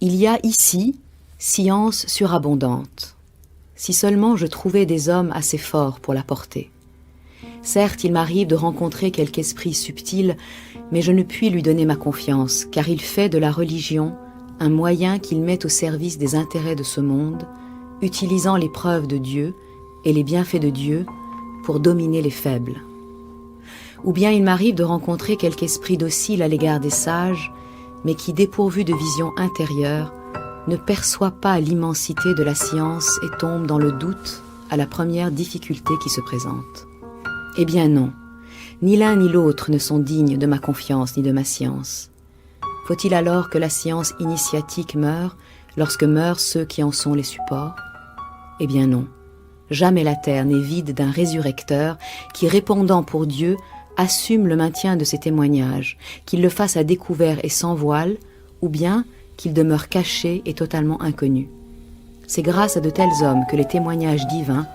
Il y a ici science surabondante. Si seulement je trouvais des hommes assez forts pour la porter. Certes, il m'arrive de rencontrer quelque esprit subtil, mais je ne puis lui donner ma confiance, car il fait de la religion un moyen qu'il met au service des intérêts de ce monde, utilisant les preuves de Dieu et les bienfaits de Dieu pour dominer les faibles. Ou bien il m'arrive de rencontrer quelque esprit docile à l'égard des sages, mais qui, dépourvu de vision intérieure, ne perçoit pas l'immensité de la science et tombe dans le doute à la première difficulté qui se présente. Eh bien non, ni l'un ni l'autre ne sont dignes de ma confiance ni de ma science. Faut-il alors que la science initiatique meure lorsque meurent ceux qui en sont les supports? Eh bien non, jamais la terre n'est vide d'un résurrecteur qui, répondant pour Dieu, assume le maintien de ses témoignages, qu'il le fasse à découvert et sans voile, ou bien qu'il demeure caché et totalement inconnu. C'est grâce à de tels hommes que les témoignages divins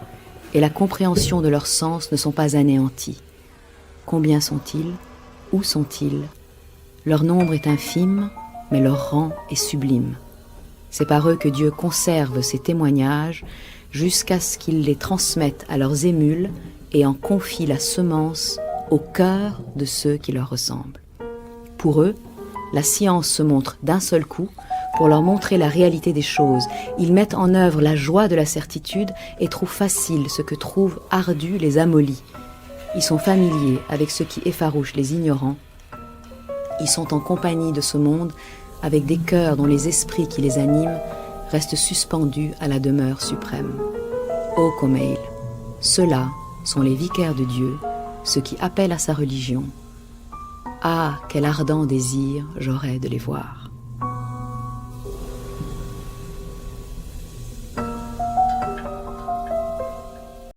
et la compréhension de leur sens ne sont pas anéantis. Combien sont-ils? Où sont-ils? Leur nombre est infime, mais leur rang est sublime. C'est par eux que Dieu conserve ces témoignages jusqu'à ce qu'ils les transmettent à leurs émules et en confient la semence au cœur de ceux qui leur ressemblent. Pour eux, la science se montre d'un seul coup pour leur montrer la réalité des choses. Ils mettent en œuvre la joie de la certitude et trouvent facile ce que trouvent ardu les amollis. Ils sont familiers avec ce qui effarouche les ignorants. Ils sont en compagnie de ce monde avec des cœurs dont les esprits qui les animent restent suspendus à la demeure suprême. Ô Comail, ceux-là sont les vicaires de Dieu, ceux qui appellent à sa religion. Ah, quel ardent désir j'aurais de les voir.